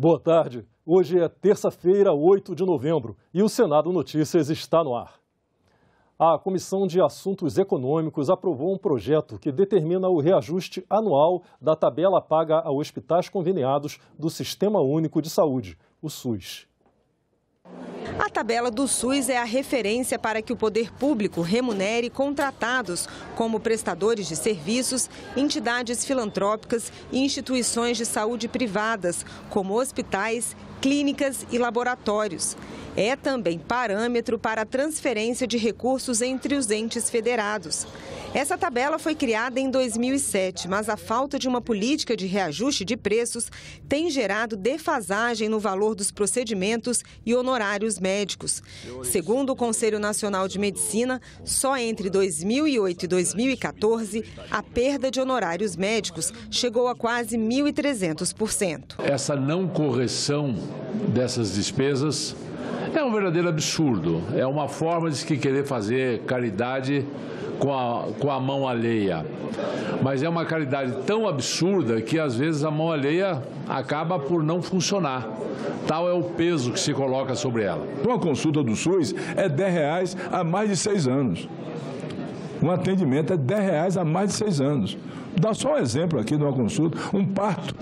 Boa tarde. Hoje é terça-feira, 8 de novembro, e o Senado Notícias está no ar. A Comissão de Assuntos Econômicos aprovou um projeto que determina o reajuste anual da tabela paga a hospitais conveniados do Sistema Único de Saúde, o SUS. A tabela do SUS é a referência para que o poder público remunere contratados como prestadores de serviços, entidades filantrópicas e instituições de saúde privadas, como hospitais, clínicas e laboratórios. É também parâmetro para a transferência de recursos entre os entes federados. Essa tabela foi criada em 2007, mas a falta de uma política de reajuste de preços tem gerado defasagem no valor dos procedimentos e honorários médicos. Segundo o Conselho Nacional de Medicina, só entre 2008 e 2014, a perda de honorários médicos chegou a quase 1.300%. Essa não correção dessas despesas é um verdadeiro absurdo. É uma forma de se querer fazer caridade com a mão alheia. Mas é uma caridade tão absurda que, às vezes, a mão alheia acaba por não funcionar. Tal é o peso que se coloca sobre ela. Uma consulta do SUS é R$10 há mais de 6 anos. Um atendimento é R$10 há mais de 6 anos. Dá só um exemplo aqui de uma consulta, um parto,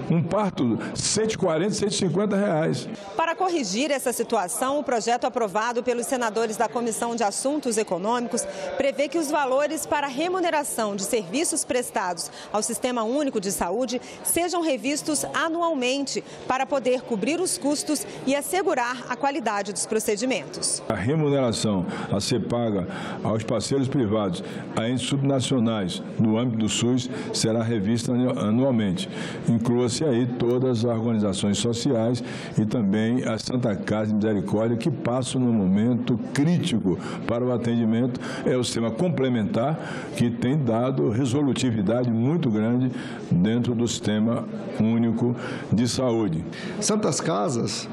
R$140, R$150. Para corrigir essa situação, o projeto aprovado pelos senadores da Comissão de Assuntos Econômicos prevê que os valores para remuneração de serviços prestados ao Sistema Único de Saúde sejam revistos anualmente para poder cobrir os custos e assegurar a qualidade dos procedimentos. A remuneração a ser paga aos parceiros privados, a entes subnacionais no âmbito do SUS, será revista anualmente. Inclua-se aí todas as organizações sociais e também a Santa Casa de Misericórdia, que passam num momento crítico para o atendimento. É o sistema complementar que tem dado resolutividade muito grande dentro do Sistema Único de Saúde. Santas Casas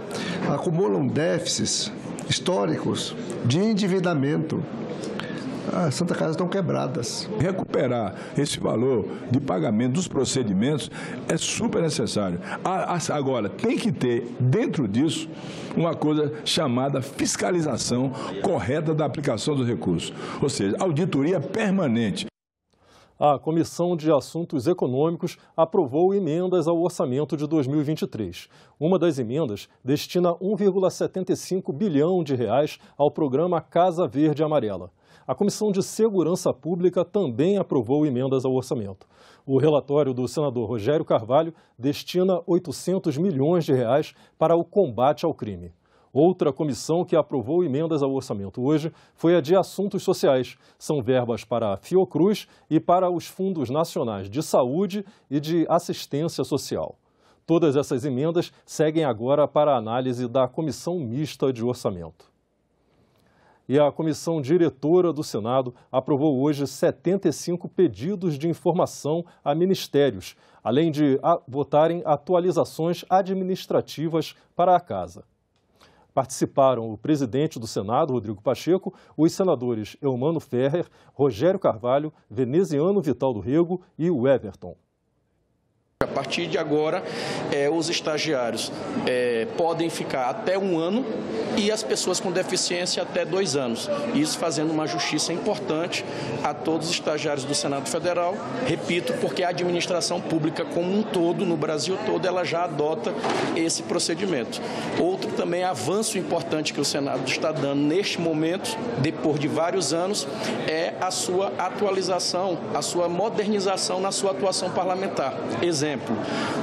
acumulam déficits históricos de endividamento. As Santa Casas estão quebradas. Recuperar esse valor de pagamento dos procedimentos é super necessário. Agora, tem que ter dentro disso uma coisa chamada fiscalização correta da aplicação dos recursos, ou seja, auditoria permanente. A Comissão de Assuntos Econômicos aprovou emendas ao orçamento de 2023. Uma das emendas destina R$1,75 bilhão ao programa Casa Verde Amarela. A Comissão de Segurança Pública também aprovou emendas ao orçamento. O relatório do senador Rogério Carvalho destina R$800 milhões para o combate ao crime. Outra comissão que aprovou emendas ao orçamento hoje foi a de Assuntos Sociais. São verbas para a Fiocruz e para os Fundos Nacionais de Saúde e de Assistência Social. Todas essas emendas seguem agora para a análise da Comissão Mista de Orçamento. E a Comissão Diretora do Senado aprovou hoje 75 pedidos de informação a ministérios, além de votarem atualizações administrativas para a Casa. Participaram o presidente do Senado, Rodrigo Pacheco, os senadores Eumano Ferrer, Rogério Carvalho, Veneziano Vital do Rego e o Everton. A partir de agora, os estagiários podem ficar até 1 ano e as pessoas com deficiência até 2 anos. Isso fazendo uma justiça importante a todos os estagiários do Senado Federal. Repito, porque a administração pública como um todo, no Brasil todo, ela já adota esse procedimento. Outro também avanço importante que o Senado está dando neste momento, depois de vários anos, é a sua atualização, a sua modernização na sua atuação parlamentar. Exemplo,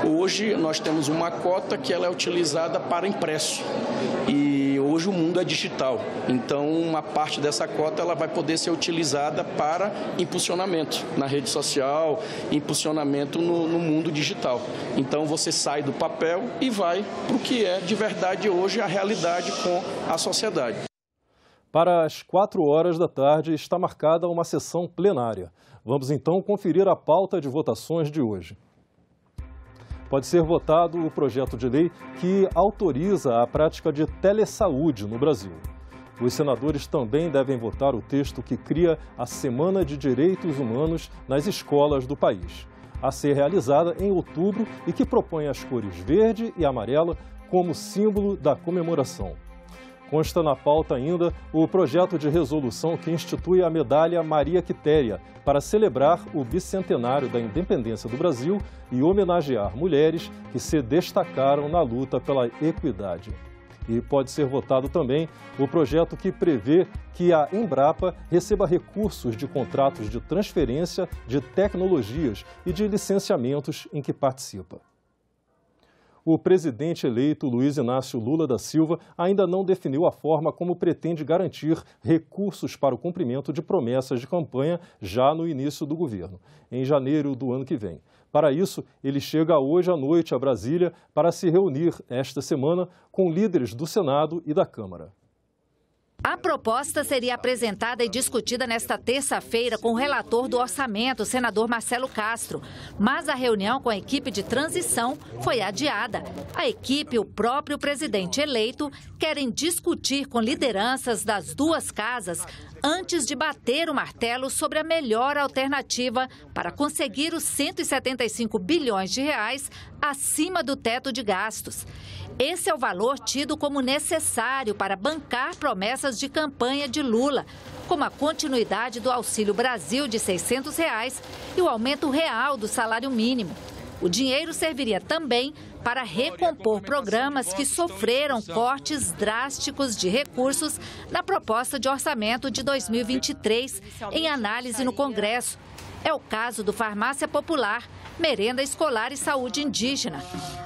hoje nós temos uma cota que ela é utilizada para impresso e hoje o mundo é digital, então uma parte dessa cota ela vai poder ser utilizada para impulsionamento na rede social, impulsionamento no mundo digital. Então você sai do papel e vai para o que é de verdade hoje a realidade com a sociedade. Para as 4 horas da tarde está marcada uma sessão plenária. Vamos então conferir a pauta de votações de hoje. Pode ser votado o projeto de lei que autoriza a prática de telesaúde no Brasil. Os senadores também devem votar o texto que cria a Semana de Direitos Humanos nas escolas do país. a ser realizada em outubro e que propõe as cores verde e amarela como símbolo da comemoração. Consta na pauta ainda o projeto de resolução que institui a medalha Maria Quitéria para celebrar o bicentenário da independência do Brasil e homenagear mulheres que se destacaram na luta pela equidade. E pode ser votado também o projeto que prevê que a Embrapa receba recursos de contratos de transferência de tecnologias e de licenciamentos em que participa. O presidente eleito Luiz Inácio Lula da Silva ainda não definiu a forma como pretende garantir recursos para o cumprimento de promessas de campanha já no início do governo, em janeiro do ano que vem. Para isso, ele chega hoje à noite a Brasília para se reunir esta semana com líderes do Senado e da Câmara. A proposta seria apresentada e discutida nesta terça-feira com o relator do orçamento, o senador Marcelo Castro. Mas a reunião com a equipe de transição foi adiada. A equipe e o próprio presidente eleito querem discutir com lideranças das duas casas antes de bater o martelo sobre a melhor alternativa para conseguir os 175 bilhões de reais acima do teto de gastos. Esse é o valor tido como necessário para bancar promessas de campanha de Lula, como a continuidade do Auxílio Brasil de R$ 600 e o aumento real do salário mínimo. O dinheiro serviria também para recompor programas que sofreram cortes drásticos de recursos na proposta de orçamento de 2023, em análise no Congresso. É o caso do Farmácia Popular, Merenda Escolar e Saúde Indígena.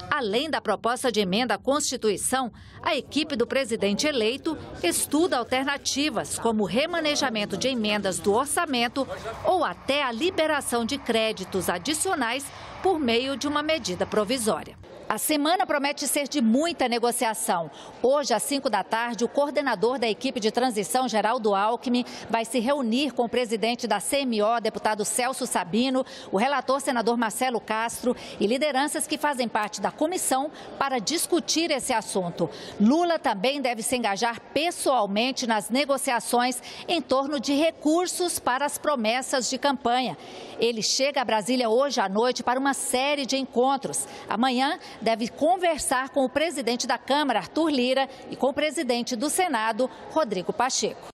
Além da proposta de emenda à Constituição, a equipe do presidente eleito estuda alternativas, como o remanejamento de emendas do orçamento ou até a liberação de créditos adicionais por meio de uma medida provisória. A semana promete ser de muita negociação. Hoje, às 5 da tarde, o coordenador da equipe de transição, Geraldo Alckmin, vai se reunir com o presidente da CMO, deputado Celso Sabino, o relator, senador Marcelo Castro, e lideranças que fazem parte da comissão para discutir esse assunto. Lula também deve se engajar pessoalmente nas negociações em torno de recursos para as promessas de campanha. Ele chega a Brasília hoje à noite para uma série de encontros. Amanhã, deve conversar com o presidente da Câmara, Arthur Lira, e com o presidente do Senado, Rodrigo Pacheco.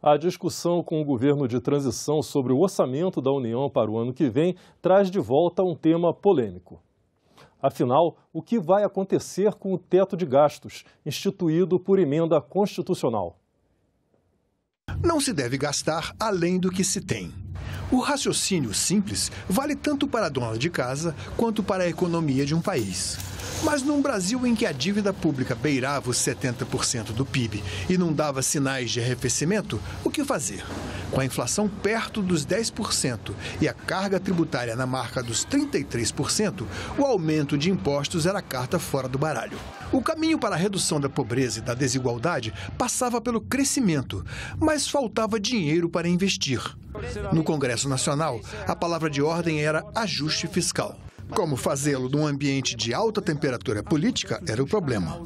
A discussão com o governo de transição sobre o orçamento da União para o ano que vem traz de volta um tema polêmico. Afinal, o que vai acontecer com o teto de gastos, instituído por emenda constitucional? Não se deve gastar além do que se tem. O raciocínio simples vale tanto para a dona de casa quanto para a economia de um país. Mas num Brasil em que a dívida pública beirava os 70% do PIB e não dava sinais de arrefecimento, o que fazer? Com a inflação perto dos 10% e a carga tributária na marca dos 33%, o aumento de impostos era a carta fora do baralho. O caminho para a redução da pobreza e da desigualdade passava pelo crescimento, mas faltava dinheiro para investir. No Congresso Nacional, a palavra de ordem era ajuste fiscal. Como fazê-lo num ambiente de alta temperatura política era o problema.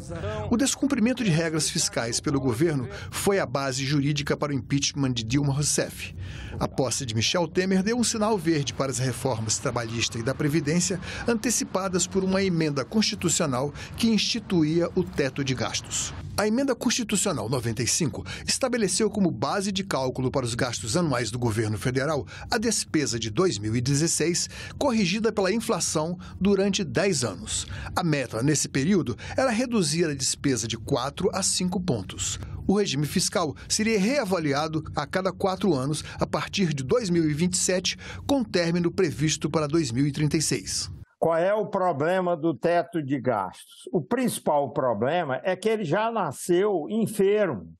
O descumprimento de regras fiscais pelo governo foi a base jurídica para o impeachment de Dilma Rousseff. A posse de Michel Temer deu um sinal verde para as reformas trabalhista e da Previdência, antecipadas por uma emenda constitucional que instituía o teto de gastos. A emenda constitucional 95 estabeleceu como base de cálculo para os gastos anuais do governo federal a despesa de 2016, corrigida pela inflação durante 10 anos. A meta, nesse período, era reduzir a despesa de 4 a 5 pontos. O regime fiscal seria reavaliado a cada 4 anos a partir de 2027, com término previsto para 2036. Qual é o problema do teto de gastos? O principal problema é que ele já nasceu enfermo.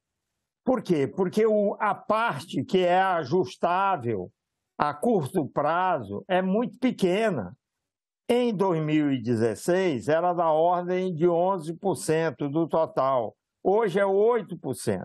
Por quê? Porque a parte que é ajustável a curto prazo é muito pequena. Em 2016, era da ordem de 11% do total. Hoje é 8%.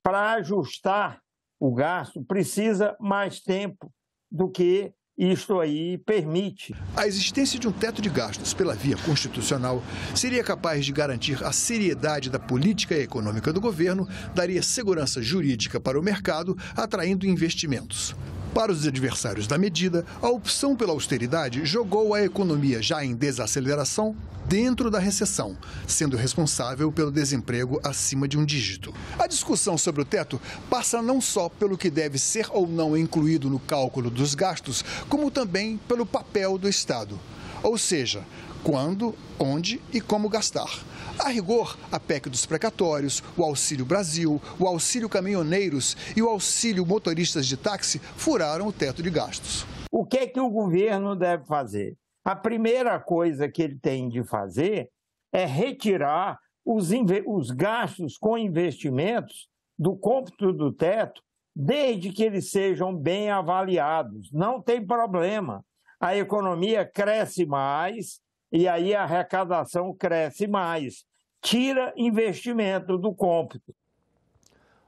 Para ajustar o gasto, precisa mais tempo do que isto aí permite. A existência de um teto de gastos pela via constitucional seria capaz de garantir a seriedade da política econômica do governo, daria segurança jurídica para o mercado, atraindo investimentos. Para os adversários da medida, a opção pela austeridade jogou a economia já em desaceleração dentro da recessão, sendo responsável pelo desemprego acima de um dígito. A discussão sobre o teto passa não só pelo que deve ser ou não incluído no cálculo dos gastos, como também pelo papel do Estado. Ou seja, quando, onde e como gastar. A rigor, a PEC dos precatórios, o Auxílio Brasil, o Auxílio Caminhoneiros e o Auxílio Motoristas de Táxi furaram o teto de gastos. O que é que o governo deve fazer? A primeira coisa que ele tem de fazer é retirar os gastos com investimentos do cômputo do teto, desde que eles sejam bem avaliados. Não tem problema. A economia cresce mais e aí a arrecadação cresce mais. Tira investimento do cômputo.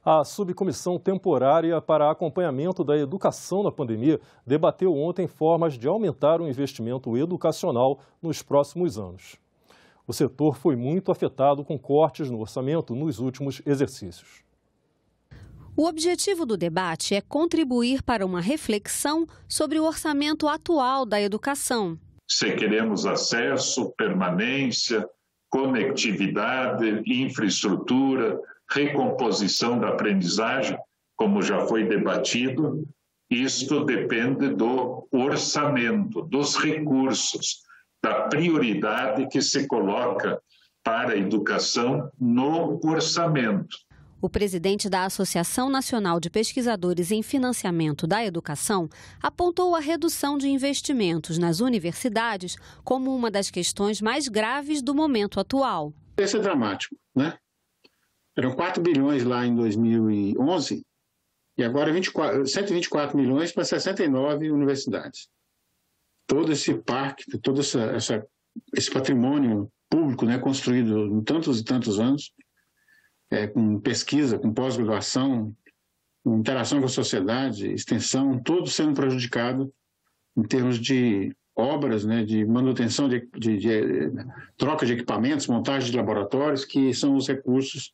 A Subcomissão Temporária para Acompanhamento da Educação na Pandemia debateu ontem formas de aumentar o investimento educacional nos próximos anos. O setor foi muito afetado com cortes no orçamento nos últimos exercícios. O objetivo do debate é contribuir para uma reflexão sobre o orçamento atual da educação. Se queremos acesso, permanência, conectividade, infraestrutura, recomposição da aprendizagem, como já foi debatido, isto depende do orçamento, dos recursos, da prioridade que se coloca para a educação no orçamento. O presidente da Associação Nacional de Pesquisadores em Financiamento da Educação apontou a redução de investimentos nas universidades como uma das questões mais graves do momento atual. Isso é dramático, né? Eram 4 bilhões lá em 2011 e agora 124 milhões para 69 universidades. Todo esse parque, todo esse patrimônio público, né, construído em tantos e tantos anos, com pesquisa, com pós-graduação, com interação com a sociedade, extensão, todo sendo prejudicado em termos de obras, né, de manutenção, de troca de equipamentos, montagem de laboratórios, que são os recursos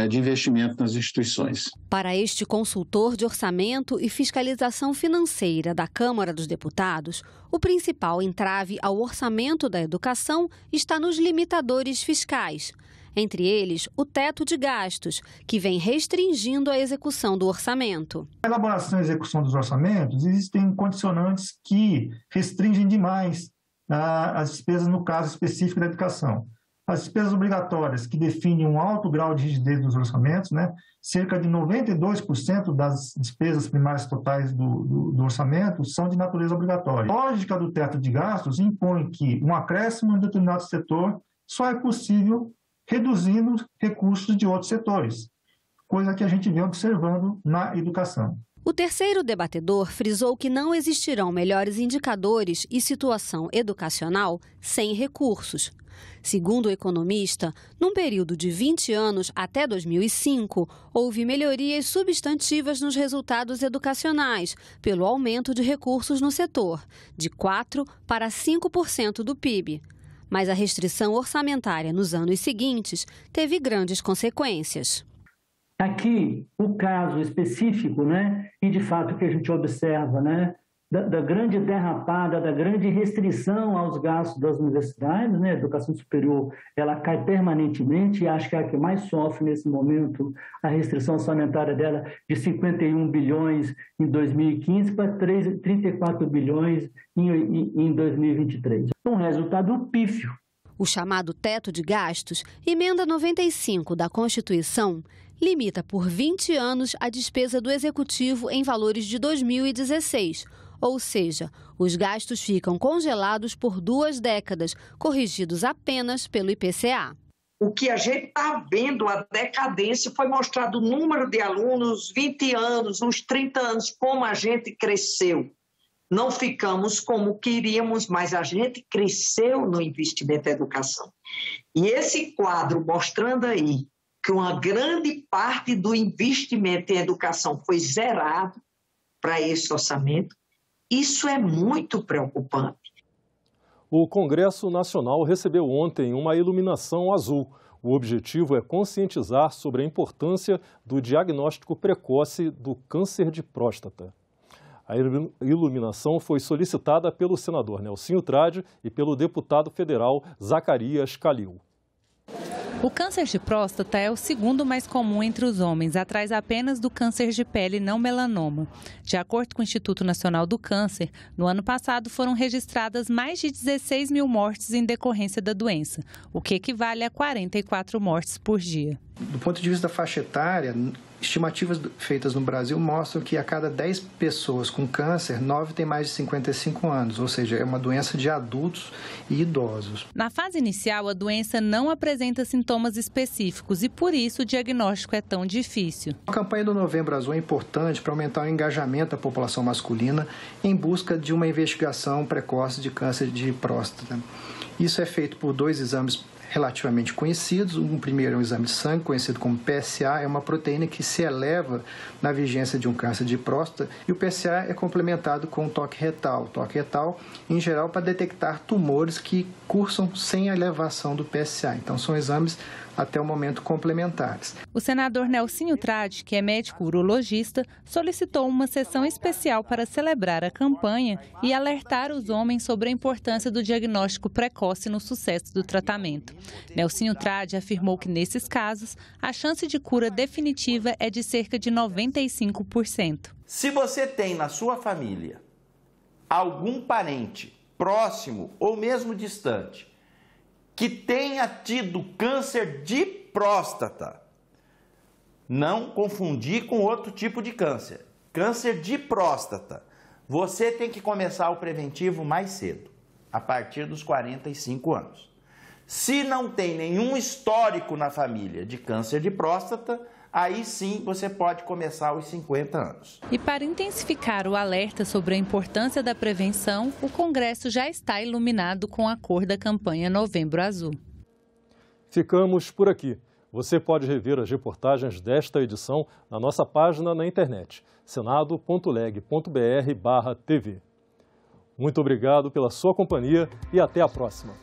de investimento nas instituições. Para este consultor de orçamento e fiscalização financeira da Câmara dos Deputados, o principal entrave ao orçamento da educação está nos limitadores fiscais. Entre eles, o teto de gastos, que vem restringindo a execução do orçamento. Na elaboração e execução dos orçamentos, existem condicionantes que restringem demais as despesas no caso específico da educação. As despesas obrigatórias, que definem um alto grau de rigidez dos orçamentos, né? Cerca de 92% das despesas primárias totais do orçamento são de natureza obrigatória. A lógica do teto de gastos impõe que um acréscimo em determinado setor só é possível reduzindo recursos de outros setores, coisa que a gente vem observando na educação. O terceiro debatedor frisou que não existirão melhores indicadores e situação educacional sem recursos. Segundo o economista, num período de 20 anos até 2005, houve melhorias substantivas nos resultados educacionais pelo aumento de recursos no setor, de 4% para 5% do PIB. Mas a restrição orçamentária nos anos seguintes teve grandes consequências. Aqui, o caso específico, né, e de fato que a gente observa, né, da grande derrapada, da grande restrição aos gastos das universidades, né, a educação superior, ela cai permanentemente e acho que é a que mais sofre nesse momento a restrição orçamentária dela de 51 bilhões em 2015 para 34 bilhões em 2023. Um resultado pífio. O chamado teto de gastos, emenda 95 da Constituição, limita por 20 anos a despesa do Executivo em valores de 2016, ou seja, os gastos ficam congelados por 2 décadas, corrigidos apenas pelo IPCA. O que a gente está vendo, a decadência, foi mostrado o número de alunos, 20 anos, uns 30 anos, como a gente cresceu. Não ficamos como queríamos, mas a gente cresceu no investimento em educação. E esse quadro mostrando aí que uma grande parte do investimento em educação foi zerado para esse orçamento, isso é muito preocupante. O Congresso Nacional recebeu ontem uma iluminação azul. O objetivo é conscientizar sobre a importância do diagnóstico precoce do câncer de próstata. A iluminação foi solicitada pelo senador Nelsinho Trade e pelo deputado federal Zacarias Calil. O câncer de próstata é o segundo mais comum entre os homens, atrás apenas do câncer de pele não melanoma. De acordo com o Instituto Nacional do Câncer, no ano passado foram registradas mais de 16 mil mortes em decorrência da doença, o que equivale a 44 mortes por dia. Do ponto de vista da faixa etária, estimativas feitas no Brasil mostram que a cada 10 pessoas com câncer, 9 têm mais de 55 anos, ou seja, é uma doença de adultos e idosos. Na fase inicial, a doença não apresenta sintomas específicos e, por isso, o diagnóstico é tão difícil. A campanha do Novembro Azul é importante para aumentar o engajamento da população masculina em busca de uma investigação precoce de câncer de próstata. Isso é feito por 2 exames relativamente conhecidos. Um primeiro é um exame de sangue, conhecido como PSA, é uma proteína que se eleva na vigência de um câncer de próstata, e o PSA é complementado com o toque retal. O toque retal, em geral, para detectar tumores que cursam sem a elevação do PSA. Então, são exames até o momento complementares. O senador Nelsinho Trade, que é médico urologista, solicitou uma sessão especial para celebrar a campanha e alertar os homens sobre a importância do diagnóstico precoce no sucesso do tratamento. Nelsinho Trade afirmou que, nesses casos, a chance de cura definitiva é de cerca de 95%. Se você tem na sua família algum parente próximo ou mesmo distante que tenha tido câncer de próstata, não confundir com outro tipo de câncer. Câncer de próstata, você tem que começar o preventivo mais cedo, a partir dos 45 anos. Se não tem nenhum histórico na família de câncer de próstata, aí sim você pode começar aos 50 anos. E para intensificar o alerta sobre a importância da prevenção, o Congresso já está iluminado com a cor da campanha Novembro Azul. Ficamos por aqui. Você pode rever as reportagens desta edição na nossa página na internet, senado.leg.br/tv. Muito obrigado pela sua companhia e até a próxima.